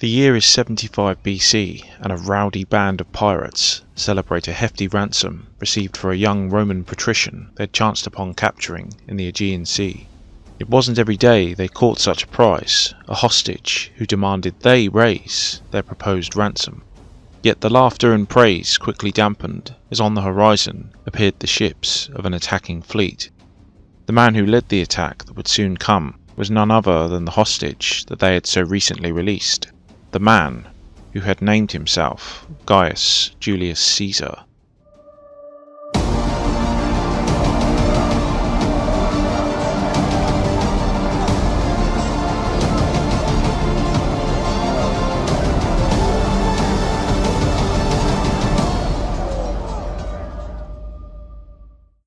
The year is 75 BC, and a rowdy band of pirates celebrate a hefty ransom received for a young Roman patrician they'd chanced upon capturing in the Aegean Sea. It wasn't every day they caught such a prize, a hostage who demanded they raise their proposed ransom. Yet the laughter and praise quickly dampened as on the horizon appeared the ships of an attacking fleet. The man who led the attack that would soon come was none other than the hostage that they had so recently released. The man who had named himself Gaius Julius Caesar.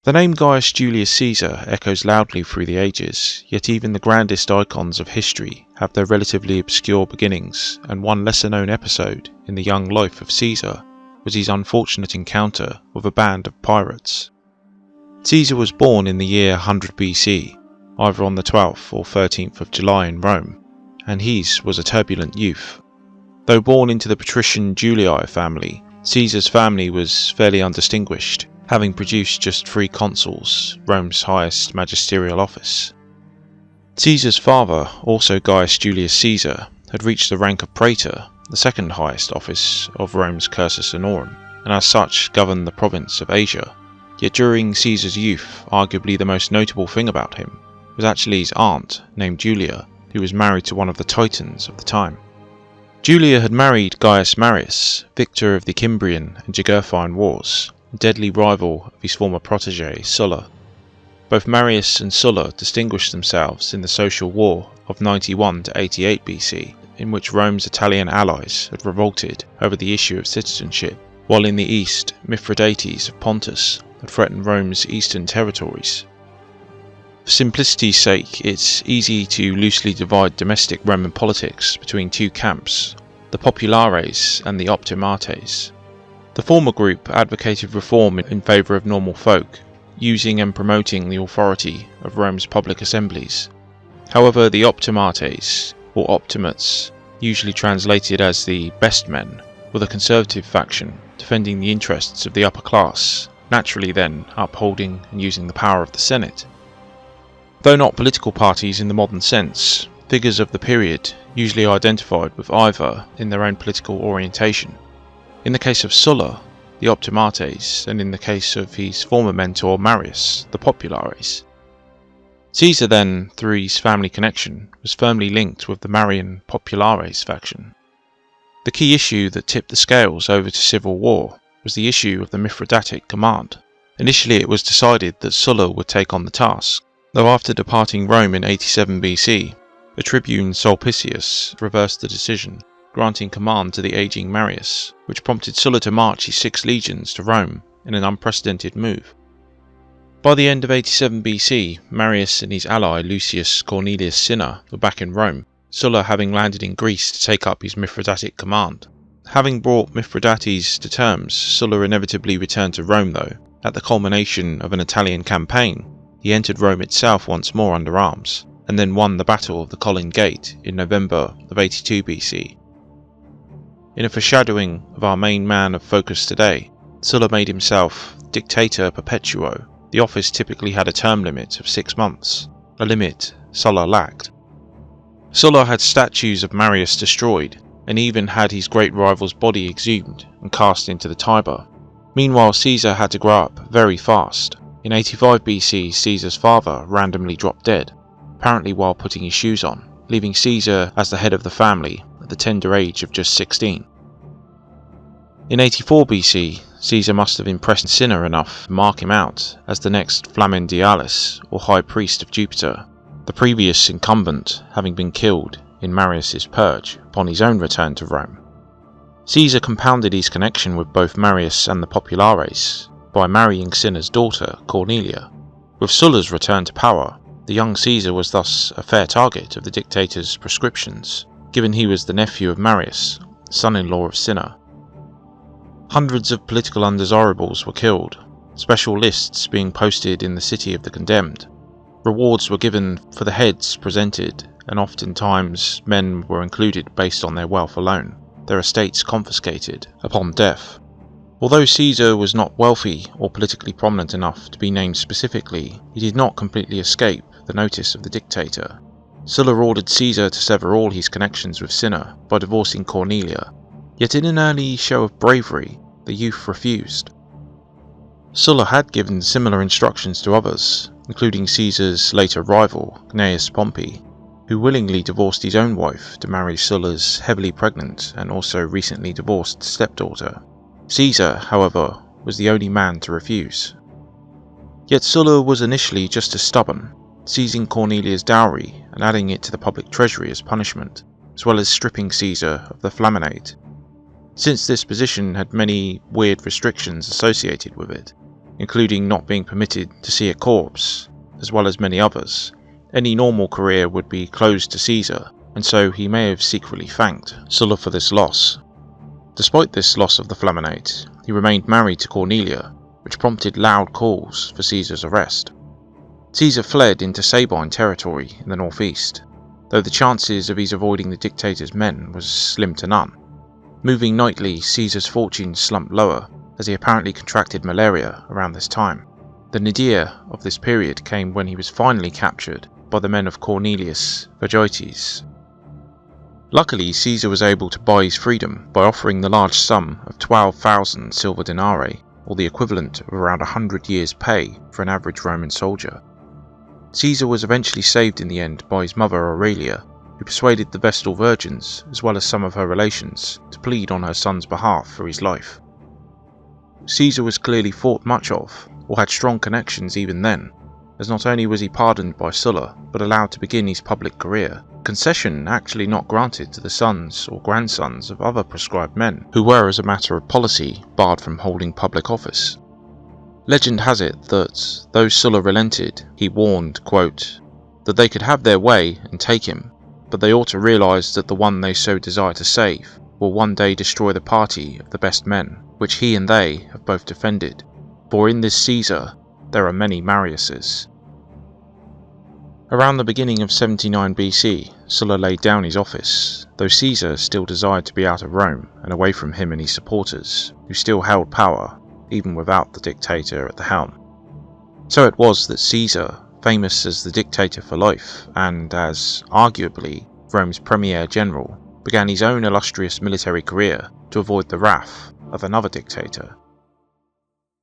The name Gaius Julius Caesar echoes loudly through the ages, yet even the grandest icons of history have their relatively obscure beginnings, and one lesser-known episode in the young life of Caesar was his unfortunate encounter with a band of pirates. Caesar was born in the year 100 BC, either on the 12th or 13th of July in Rome, and his was a turbulent youth. Though born into the patrician Julii family, Caesar's family was fairly undistinguished, having produced just 3 consuls, Rome's highest magisterial office. Caesar's father, also Gaius Julius Caesar, had reached the rank of praetor, the second highest office of Rome's cursus honorum, and as such governed the province of Asia. Yet during Caesar's youth, arguably the most notable thing about him was actually his aunt, named Julia, who was married to one of the titans of the time. Julia had married Gaius Marius, victor of the Cimbrian and Jugurthine wars, deadly rival of his former protege Sulla. Both Marius and Sulla distinguished themselves in the social war of 91 to 88 BC, in which Rome's Italian allies had revolted over the issue of citizenship, while in the east Mithridates of Pontus had threatened Rome's eastern territories. For simplicity's sake, it's easy to loosely divide domestic Roman politics between 2 camps, the Populares and the Optimates. The former group advocated reform in favour of normal folk, using and promoting the authority of Rome's public assemblies. However, the Optimates, or Optimates, usually translated as the best men, were the conservative faction, defending the interests of the upper class, naturally then upholding and using the power of the Senate. Though not political parties in the modern sense, figures of the period usually identified with either in their own political orientation. In the case of Sulla, the Optimates, and in the case of his former mentor Marius, the Populares. Caesar then, through his family connection, was firmly linked with the Marian Populares faction. The key issue that tipped the scales over to civil war was the issue of the Mithridatic Command. Initially it was decided that Sulla would take on the task, though after departing Rome in 87 BC, the tribune Sulpicius reversed the decision, granting command to the aging Marius, which prompted Sulla to march his 6 legions to Rome in an unprecedented move. By the end of 87 BC, Marius and his ally Lucius Cornelius Cinna were back in Rome, Sulla having landed in Greece to take up his Mithridatic command. Having brought Mithridates to terms, Sulla inevitably returned to Rome though. At the culmination of an Italian campaign, he entered Rome itself once more under arms, and then won the Battle of the Colline Gate in November of 82 BC. In a foreshadowing of our main man of focus today, Sulla made himself Dictator Perpetuo. The office typically had a term limit of 6 months, a limit Sulla lacked. Sulla had statues of Marius destroyed, and even had his great rival's body exhumed and cast into the Tiber. Meanwhile, Caesar had to grow up very fast. In 85 BC, Caesar's father randomly dropped dead, apparently while putting his shoes on, leaving Caesar as the head of the family at the tender age of just 16. In 84 BC, Caesar must have impressed Cinna enough to mark him out as the next Flamen Dialis, or High Priest of Jupiter, the previous incumbent having been killed in Marius's purge upon his own return to Rome. Caesar compounded his connection with both Marius and the Populares by marrying Cinna's daughter, Cornelia. With Sulla's return to power, the young Caesar was thus a fair target of the dictator's proscriptions, given he was the nephew of Marius, son-in-law of Cinna. Hundreds of political undesirables were killed, special lists being posted in the city of the condemned. Rewards were given for the heads presented, and oftentimes men were included based on their wealth alone, their estates confiscated upon death. Although Caesar was not wealthy or politically prominent enough to be named specifically, he did not completely escape the notice of the dictator. Sulla ordered Caesar to sever all his connections with Cinna by divorcing Cornelia, yet in an early show of bravery, the youth refused. Sulla had given similar instructions to others, including Caesar's later rival, Gaius Pompey, who willingly divorced his own wife to marry Sulla's heavily pregnant and also recently divorced stepdaughter. Caesar, however, was the only man to refuse. Yet Sulla was initially just as stubborn, seizing Cornelia's dowry and adding it to the public treasury as punishment, as well as stripping Caesar of the Flaminate. Since this position had many weird restrictions associated with it, including not being permitted to see a corpse, as well as many others, any normal career would be closed to Caesar, and so he may have secretly thanked Sulla for this loss. Despite this loss of the Flaminate, he remained married to Cornelia, which prompted loud calls for Caesar's arrest. Caesar fled into Sabine territory in the northeast, though the chances of his avoiding the dictator's men was slim to none. Moving nightly, Caesar's fortunes slumped lower, as he apparently contracted malaria around this time. The nadir of this period came when he was finally captured by the men of Cornelius Vergites. Luckily, Caesar was able to buy his freedom by offering the large sum of 12,000 silver denarii, or the equivalent of around 100 years' pay for an average Roman soldier. Caesar was eventually saved in the end by his mother Aurelia, who persuaded the Vestal Virgins, as well as some of her relations, to plead on her son's behalf for his life. Caesar was clearly thought much of, or had strong connections even then, as not only was he pardoned by Sulla, but allowed to begin his public career, concession actually not granted to the sons or grandsons of other proscribed men, who were as a matter of policy barred from holding public office. Legend has it that, though Sulla relented, he warned, quote, that they could have their way and take him, but they ought to realise that the one they so desire to save will one day destroy the party of the best men, which he and they have both defended, for in this Caesar there are many Mariuses. Around the beginning of 79 BC, Sulla laid down his office, though Caesar still desired to be out of Rome and away from him and his supporters, who still held power, even without the dictator at the helm. So it was that Caesar, famous as the dictator for life and as, arguably, Rome's premier general, began his own illustrious military career to avoid the wrath of another dictator.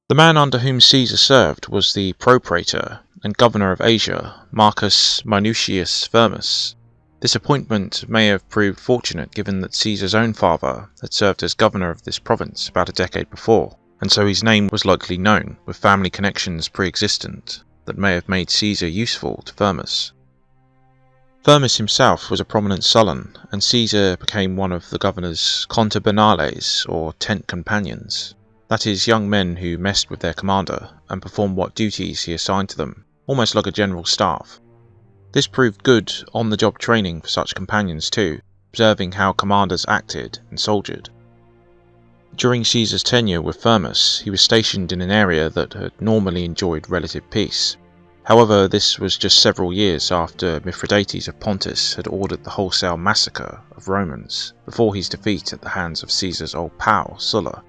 The man under whom Caesar served was the propraetor and governor of Asia, Marcus Minucius Firmus. This appointment may have proved fortunate given that Caesar's own father had served as governor of this province about a decade before, and so his name was likely known, with family connections pre-existent that may have made Caesar useful to Firmus. Firmus himself was a prominent Sullan, and Caesar became one of the governor's contubenales, or tent companions. That is, young men who messed with their commander and performed what duties he assigned to them, almost like a general staff. This proved good on-the-job training for such companions too, observing how commanders acted and soldiered. During Caesar's tenure with Firmus, he was stationed in an area that had normally enjoyed relative peace. However, this was just several years after Mithridates of Pontus had ordered the wholesale massacre of Romans, before his defeat at the hands of Caesar's old pal, Sulla.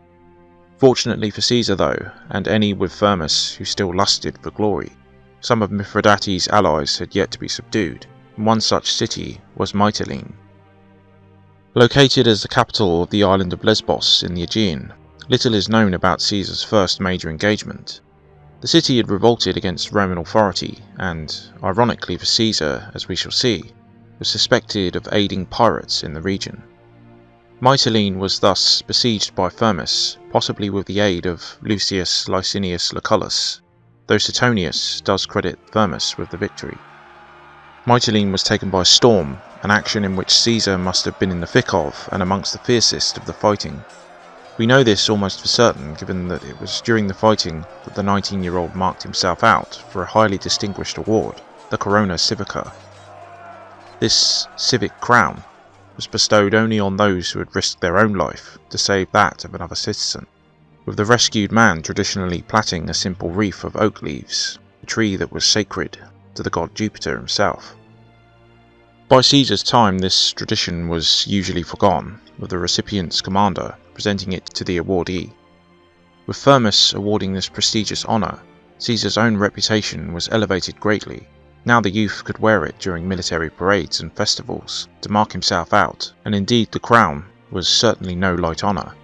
Fortunately for Caesar though, and any with Firmus who still lusted for glory, some of Mithridates' allies had yet to be subdued, and one such city was Mytilene. Located as the capital of the island of Lesbos in the Aegean, little is known about Caesar's first major engagement. The city had revolted against Roman authority and, ironically for Caesar, as we shall see, was suspected of aiding pirates in the region. Mytilene was thus besieged by Firmus, possibly with the aid of Lucius Licinius Lucullus, though Suetonius does credit Firmus with the victory. Mytilene was taken by storm, an action in which Caesar must have been in the thick of and amongst the fiercest of the fighting. We know this almost for certain, given that it was during the fighting that the 19-year-old marked himself out for a highly distinguished award, the Corona Civica. This civic crown was bestowed only on those who had risked their own life to save that of another citizen, with the rescued man traditionally plaiting a simple wreath of oak leaves, a tree that was sacred to the god Jupiter himself. By Caesar's time, this tradition was usually forgone, with the recipient's commander presenting it to the awardee. With Firmus awarding this prestigious honour, Caesar's own reputation was elevated greatly. Now the youth could wear it during military parades and festivals to mark himself out, and indeed the crown was certainly no light honour.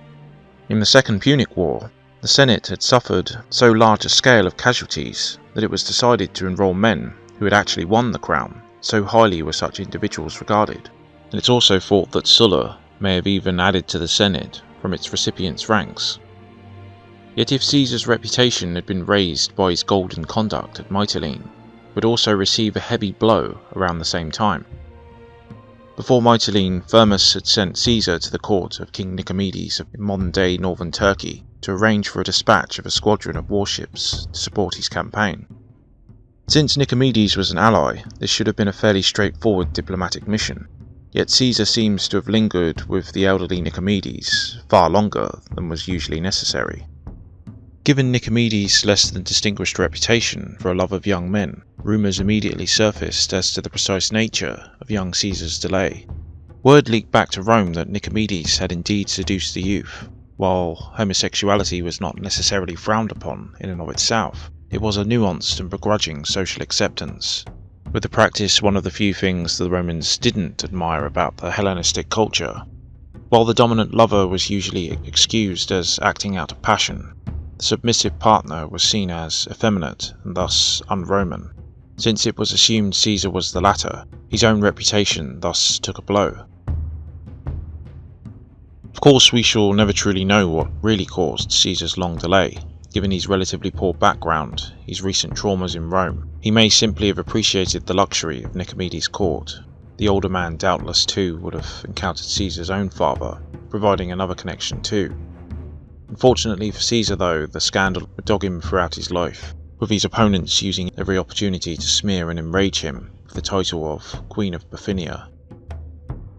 In the Second Punic War, the Senate had suffered so large a scale of casualties that it was decided to enrol men who had actually won the crown, so highly were such individuals regarded. And it's also thought that Sulla may have even added to the Senate from its recipients' ranks. Yet if Caesar's reputation had been raised by his golden conduct at Mytilene, he would also receive a heavy blow around the same time. Before Mytilene, Firmus had sent Caesar to the court of King Nicomedes in modern-day northern Turkey to arrange for a dispatch of a squadron of warships to support his campaign. Since Nicomedes was an ally, this should have been a fairly straightforward diplomatic mission, yet Caesar seems to have lingered with the elderly Nicomedes far longer than was usually necessary. Given Nicomedes' less than distinguished reputation for a love of young men, rumours immediately surfaced as to the precise nature of young Caesar's delay. Word leaked back to Rome that Nicomedes had indeed seduced the youth. While homosexuality was not necessarily frowned upon in and of itself, it was a nuanced and begrudging social acceptance, with the practice one of the few things the Romans didn't admire about the Hellenistic culture. While the dominant lover was usually excused as acting out of passion, the submissive partner was seen as effeminate and thus un-Roman. Since it was assumed Caesar was the latter, his own reputation thus took a blow. Of course, we shall never truly know what really caused Caesar's long delay. Given his relatively poor background, his recent traumas in Rome, he may simply have appreciated the luxury of Nicomedes' court. The older man doubtless too would have encountered Caesar's own father, providing another connection too. Unfortunately for Caesar though, the scandal would dog him throughout his life, with his opponents using every opportunity to smear and enrage him with the title of Queen of Bithynia.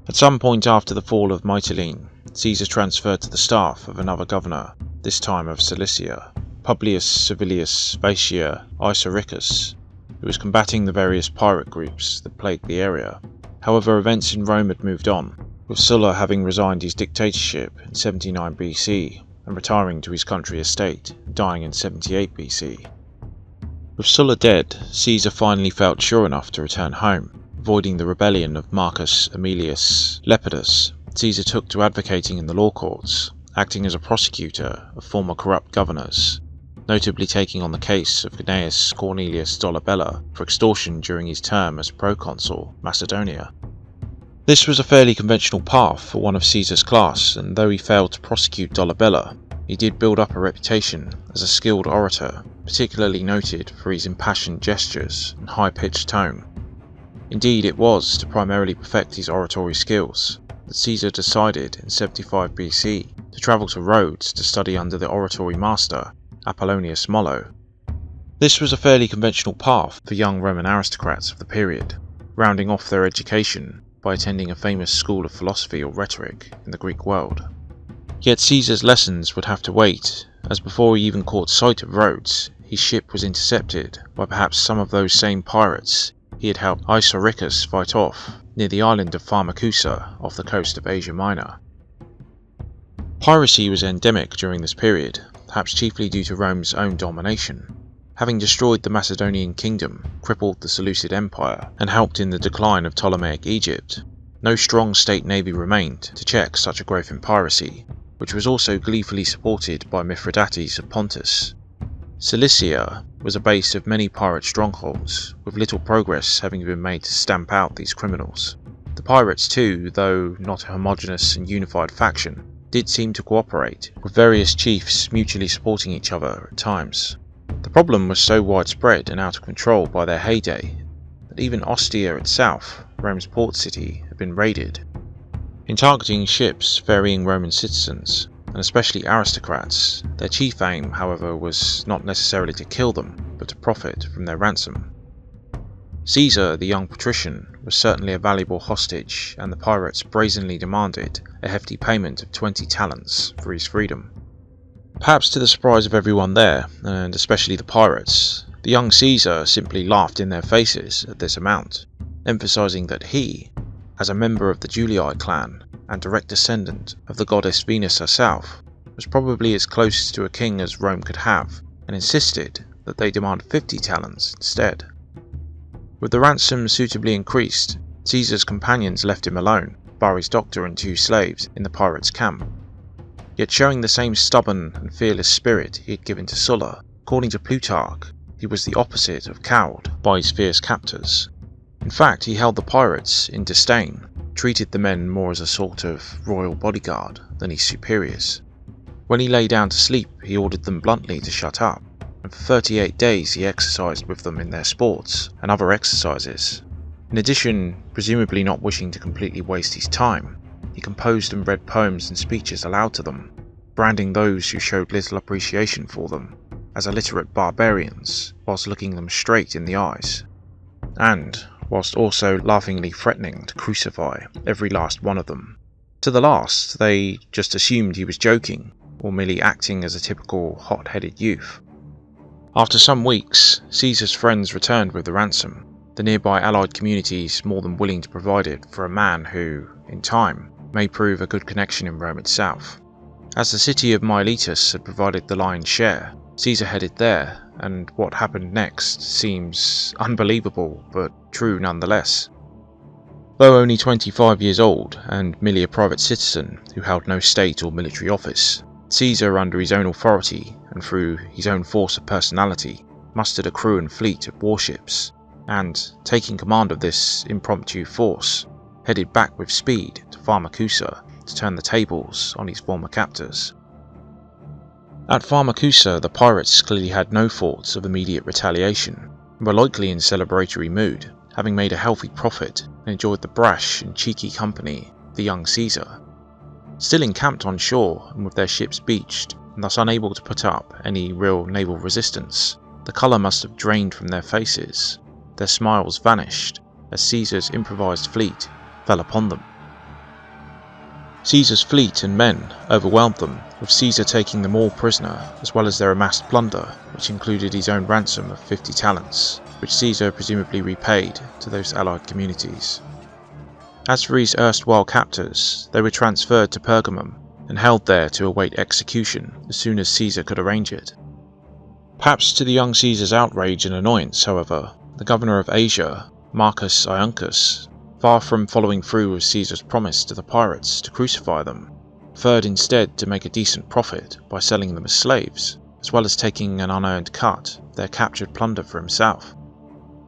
At some point after the fall of Mytilene, Caesar transferred to the staff of another governor, this time of Cilicia, Publius Servilius Vatia Isauricus, who was combating the various pirate groups that plagued the area. However, events in Rome had moved on, with Sulla having resigned his dictatorship in 79 BC and retiring to his country estate, dying in 78 BC. With Sulla dead, Caesar finally felt sure enough to return home. Avoiding the rebellion of Marcus Aemilius Lepidus, Caesar took to advocating in the law courts, acting as a prosecutor of former corrupt governors, notably taking on the case of Gaius Cornelius Dolabella for extortion during his term as proconsul Macedonia. This was a fairly conventional path for one of Caesar's class, and though he failed to prosecute Dolabella, he did build up a reputation as a skilled orator, particularly noted for his impassioned gestures and high-pitched tone. Indeed, it was to primarily perfect his oratory skills that Caesar decided in 75 BC to travel to Rhodes to study under the oratory master Apollonius Molo. This was a fairly conventional path for young Roman aristocrats of the period, rounding off their education by attending a famous school of philosophy or rhetoric in the Greek world. Yet Caesar's lessons would have to wait, as before he even caught sight of Rhodes, his ship was intercepted by perhaps some of those same pirates he had helped Isauricus fight off near the island of Pharmacusa off the coast of Asia Minor. Piracy was endemic during this period, perhaps chiefly due to Rome's own domination. Having destroyed the Macedonian kingdom, crippled the Seleucid Empire, and helped in the decline of Ptolemaic Egypt, no strong state navy remained to check such a growth in piracy, which was also gleefully supported by Mithridates of Pontus. Cilicia was a base of many pirate strongholds, with little progress having been made to stamp out these criminals. The pirates too, though not a homogeneous and unified faction, did seem to cooperate, with various chiefs mutually supporting each other at times. The problem was so widespread and out of control by their heyday that even Ostia itself, Rome's port city, had been raided. In targeting ships ferrying Roman citizens, and especially aristocrats, their chief aim, however, was not necessarily to kill them, but to profit from their ransom. Caesar, the young patrician, was certainly a valuable hostage, and the pirates brazenly demanded a hefty payment of 20 talents for his freedom. Perhaps to the surprise of everyone there, and especially the pirates, the young Caesar simply laughed in their faces at this amount, emphasizing that he as a member of the Julii clan and direct descendant of the goddess Venus herself, was probably as close to a king as Rome could have, and insisted that they demand 50 talents instead. With the ransom suitably increased, Caesar's companions left him alone, bar his doctor and 2 slaves, in the pirates' camp. Yet showing the same stubborn and fearless spirit he had given to Sulla, according to Plutarch, he was the opposite of cowed by his fierce captors. In fact, he held the pirates in disdain, treated the men more as a sort of royal bodyguard than his superiors. When he lay down to sleep, he ordered them bluntly to shut up, and for 38 days he exercised with them in their sports and other exercises. In addition, presumably not wishing to completely waste his time, he composed and read poems and speeches aloud to them, branding those who showed little appreciation for them as illiterate barbarians, whilst looking them straight in the eyes, and whilst also laughingly threatening to crucify every last one of them. To the last, they just assumed he was joking, or merely acting as a typical hot-headed youth. After some weeks, Caesar's friends returned with the ransom, the nearby allied communities more than willing to provide it for a man who, in time, may prove a good connection in Rome itself. As the city of Miletus had provided the lion's share, Caesar headed there, and what happened next seems unbelievable, but true nonetheless. Though only 25 years old, and merely a private citizen who held no state or military office, Caesar, under his own authority and through his own force of personality, mustered a crew and fleet of warships, and, taking command of this impromptu force, headed back with speed to Pharmacusa to turn the tables on his former captors. At Pharmacusa, the pirates clearly had no thoughts of immediate retaliation, and were likely in celebratory mood, having made a healthy profit and enjoyed the brash and cheeky company of the young Caesar. Still encamped on shore and with their ships beached, and thus unable to put up any real naval resistance, the colour must have drained from their faces. Their smiles vanished as Caesar's improvised fleet fell upon them. Caesar's fleet and men overwhelmed them, with Caesar taking them all prisoner, as well as their amassed plunder, which included his own ransom of 50 talents, which Caesar presumably repaid to those allied communities. As for his erstwhile captors, they were transferred to Pergamum and held there to await execution as soon as Caesar could arrange it. Perhaps to the young Caesar's outrage and annoyance, however, the governor of Asia, Marcus Iuncus, far from following through with Caesar's promise to the pirates to crucify them, preferred instead to make a decent profit by selling them as slaves, as well as taking an unearned cut of their captured plunder for himself.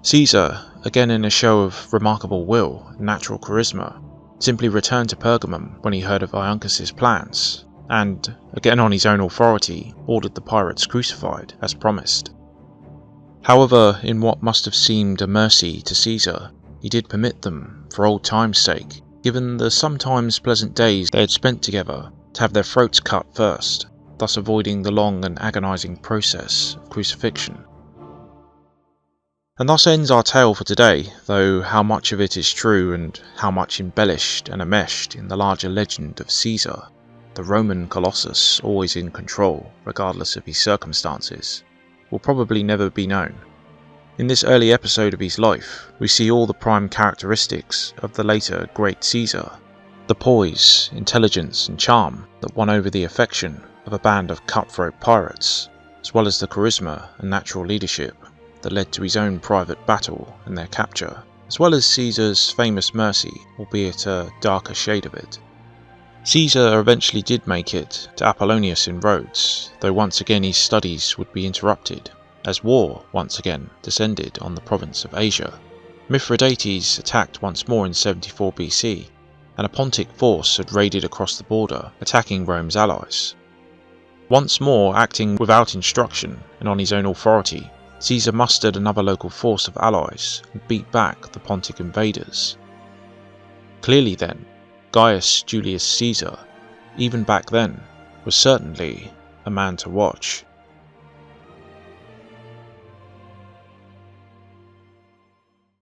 Caesar, again in a show of remarkable will and natural charisma, simply returned to Pergamum when he heard of Iuncus's plans, and, again on his own authority, ordered the pirates crucified as promised. However, in what must have seemed a mercy to Caesar, he did permit them, for old time's sake, given the sometimes pleasant days they had spent together, to have their throats cut first, thus avoiding the long and agonizing process of crucifixion. And thus ends our tale for today, though how much of it is true and how much embellished and enmeshed in the larger legend of Caesar, the Roman colossus always in control regardless of his circumstances, will probably never be known. In this early episode of his life, we see all the prime characteristics of the later great Caesar, the poise, intelligence and charm that won over the affection of a band of cutthroat pirates, as well as the charisma and natural leadership that led to his own private battle and their capture, as well as Caesar's famous mercy, albeit a darker shade of it. Caesar eventually did make it to Apollonius in Rhodes, though once again his studies would be interrupted, as war once again descended on the province of Asia. Mithridates attacked once more in 74 BC, and a Pontic force had raided across the border, attacking Rome's allies. Once more, acting without instruction and on his own authority, Caesar mustered another local force of allies and beat back the Pontic invaders. Clearly then, Gaius Julius Caesar, even back then, was certainly a man to watch.